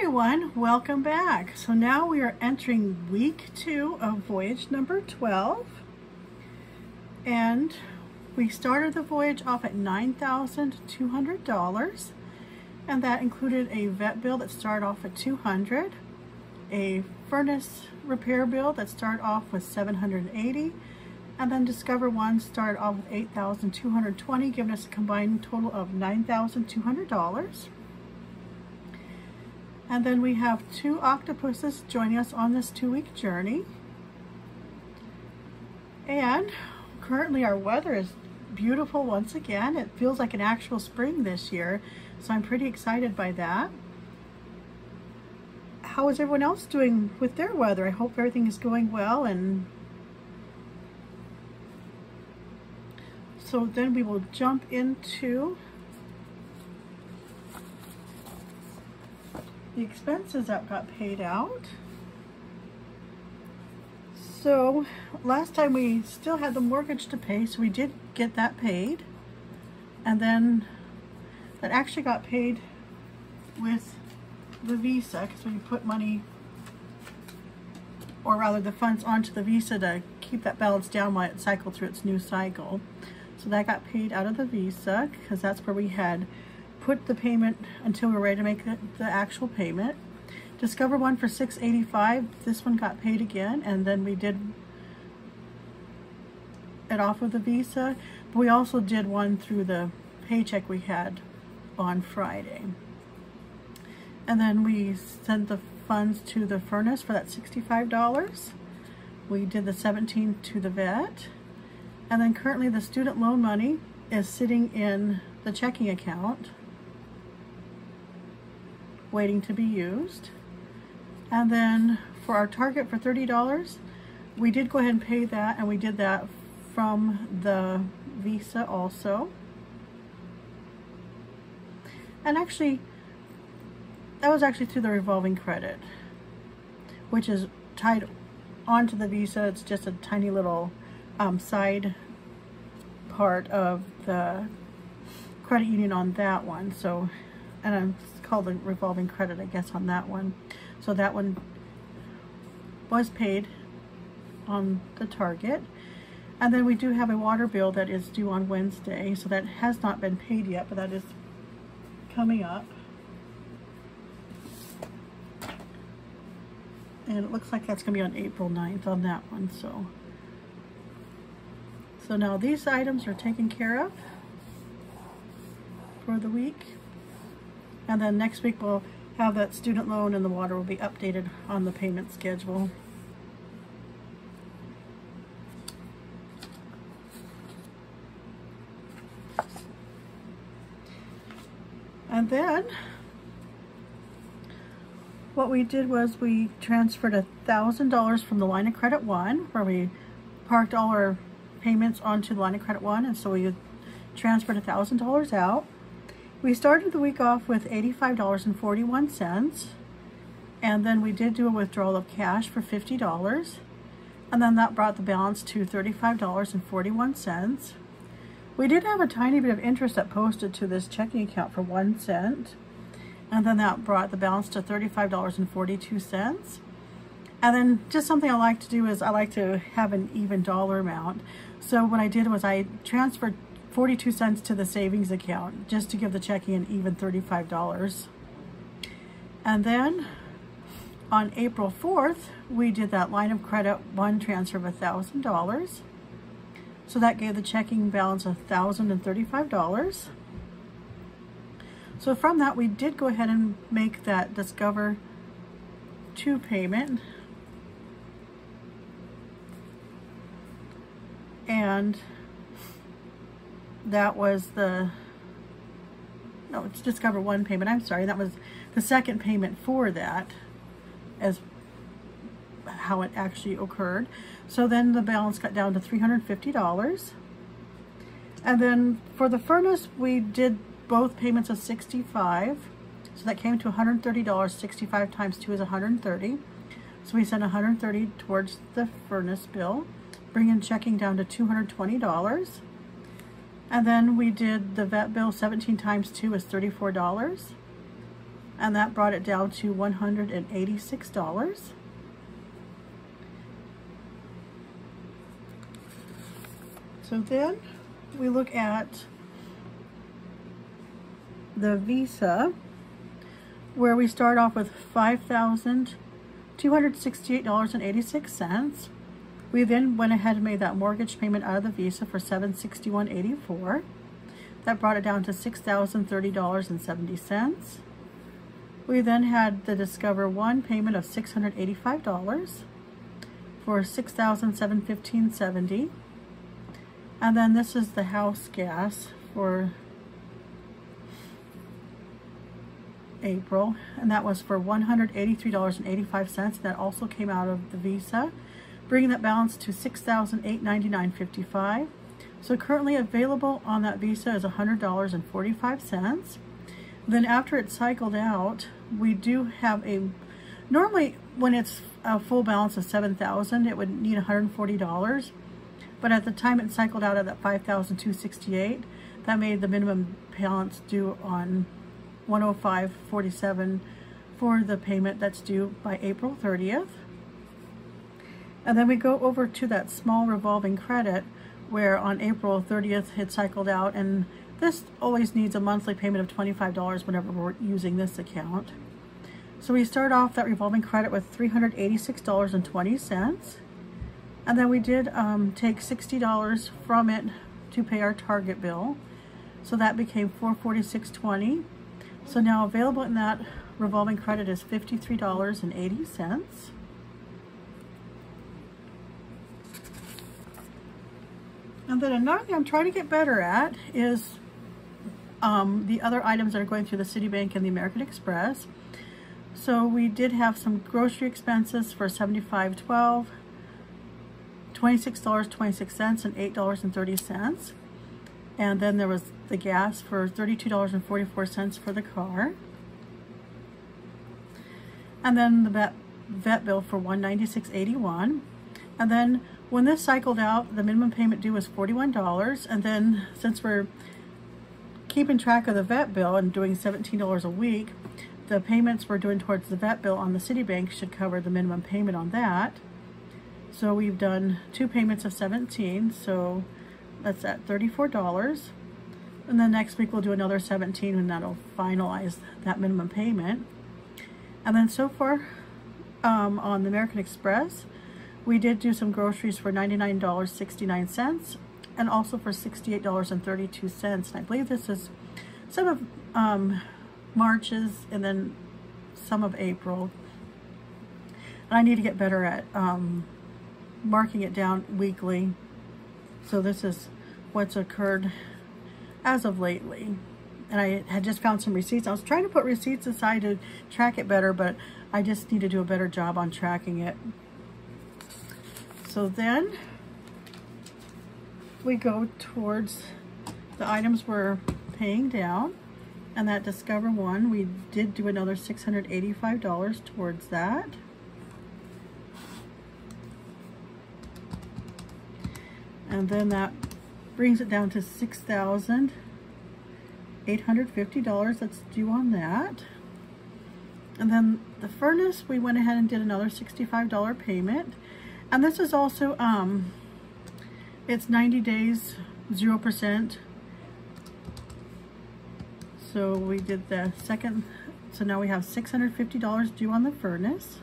everyone, welcome back. So now we are entering week 2 of voyage number 12, and we started the voyage off at $9,200, and that included a vet bill that started off at $200, a furnace repair bill that started off with $780, and then Discover One started off with $8,220, giving us a combined total of $9,200. And then we have 2 octopuses joining us on this 2-week journey. And currently our weather is beautiful once again. It feels like an actual spring this year, so I'm pretty excited by that. How is everyone else doing with their weather? I hope everything is going well. And so then we will jump into the expenses that got paid out. So last time we still had the mortgage to pay, so we did get that paid, and then that actually got paid with the Visa, because we put money, or rather the funds, onto the Visa to keep that balance down while it cycled through its new cycle. So that got paid out of the Visa, because that's where we had put the payment until we were ready to make the actual payment. Discover One for $685. This one got paid again, and then we did it off of the Visa. But we also did one through the paycheck we had on Friday. And then we sent the funds to the furnace for that $65. We did the $17 to the vet. And then currently the student loan money is sitting in the checking account, waiting to be used. And then for our target for $30, we did go ahead and pay that, and we did that from the Visa also. And actually, that was actually through the revolving credit, which is tied onto the Visa. It's just a tiny little side part of the credit union on that one. So, and it's called the revolving credit, I guess, on that one. So that one was paid on the target. And then we do have a water bill that is due on Wednesday, so that has not been paid yet, but that is coming up. And it looks like that's going to be on April 9th on that one. So now these items are taken care of for the week. And then next week we'll have that student loan, and the water will be updated on the payment schedule. And then what we did was we transferred $1,000 from the line of credit one, where we parked all our payments onto the line of credit one, and so we transferred $1,000 out. We started the week off with $85.41, and then we did do a withdrawal of cash for $50, and then that brought the balance to $35.41. We did have a tiny bit of interest that posted to this checking account for 1 cent, and then that brought the balance to $35.42. And then just something I like to do is I like to have an even dollar amount. So what I did was I transferred 42 cents to the savings account just to give the checking an even $35. And then on April 4th, we did that line of credit one transfer of $1,000. So that gave the checking balance $1,035. So from that, we did go ahead and make that Discover 2 payment. And that was it's Discover One payment, I'm sorry. That was the second payment for that, as how it actually occurred. So then the balance got down to $350. And then for the furnace, we did both payments of $65. So that came to $130. 65 times 2 is $130. So we sent $130 towards the furnace bill, bringing checking down to $220. And then we did the vet bill. 17 times 2 is $34. and that brought it down to $186. So then we look at the Visa, where we start off with $5,268.86. We then went ahead and made that mortgage payment out of the Visa for $761.84. That brought it down to $6,030.70. We then had the Discover One payment of $685 for $6,715.70. And then this is the house gas for April, and that was for $183.85. That also came out of the Visa, bringing that balance to $6,899.55. So currently available on that Visa is $100.45. Then after it's cycled out, we do have normally when it's a full balance of $7,000, it would need $140. But at the time it cycled out at that $5,268, that made the minimum balance due on $105.47 for the payment that's due by April 30th. And then we go over to that small revolving credit, where on April 30th it cycled out, and this always needs a monthly payment of $25 whenever we're using this account. So we start off that revolving credit with $386.20. And then we did take $60 from it to pay our Target bill. So that became $446.20. So now available in that revolving credit is $53.80. And then another thing I'm trying to get better at is the other items that are going through the Citibank and the American Express. So we did have some grocery expenses for $75.12. $26.26 and $8.30. And then there was the gas for $32.44 for the car. And then the vet bill for $196.81. And then when this cycled out, the minimum payment due was $41. And then since we're keeping track of the vet bill and doing $17 a week, the payments we're doing towards the vet bill on the Citibank should cover the minimum payment on that. So we've done 2 payments of $17, so that's at $34. And then next week we'll do another $17, and that'll finalize that minimum payment. And then so far on the American Express, we did do some groceries for $99.69 and also for $68.32. And I believe this is some of March's and then some of April. And I need to get better at marking it down weekly. So this is what's occurred as of lately. And I had just found some receipts. I was trying to put receipts aside to track it better, but I just need to do a better job on tracking it. So then we go towards the items we're paying down, and that Discover One, we did do another $685 towards that. And then that brings it down to $6,850 that's due on that. And then the furnace, we went ahead and did another $65 payment. And this is also, it's 90 days, 0%. So we did the second, so now we have $650 due on the furnace.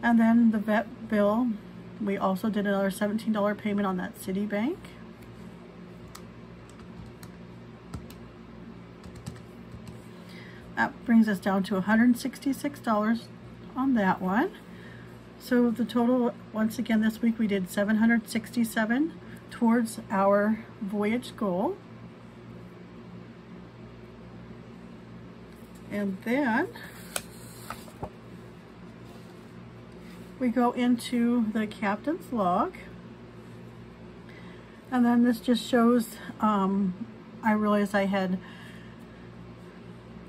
And then the vet bill, we also did another $17 payment on that Citibank. That brings us down to $166 on that one. So the total, once again, this week we did $767 towards our Voyage goal. And then we go into the captain's log, and then this just shows, I realized I had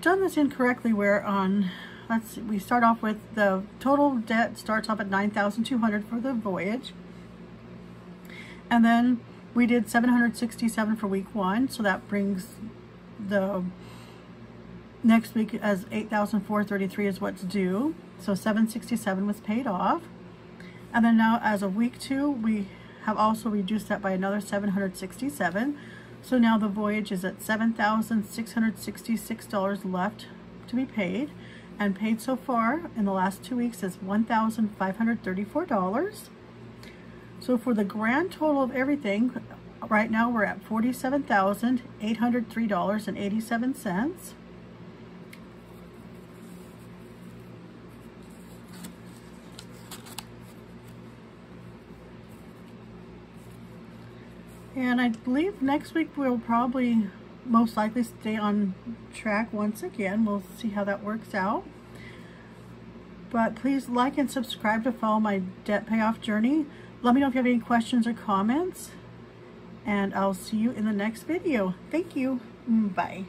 done this incorrectly, where on, let's see, we start off with the total debt starts off at $9,200 for the Voyage, and then we did $767 for week 1, so that brings the next week as $8,433 is what's due. So $767 was paid off. And then now as of week 2, we have also reduced that by another $767. So now the Voyage is at $7,666 left to be paid. And paid so far in the last 2 weeks is $1,534. So for the grand total of everything, right now we're at $47,803.87. And I believe next week we'll probably most likely stay on track once again. We'll see how that works out. But please like and subscribe to follow my debt payoff journey. Let me know if you have any questions or comments. And I'll see you in the next video. Thank you. Bye.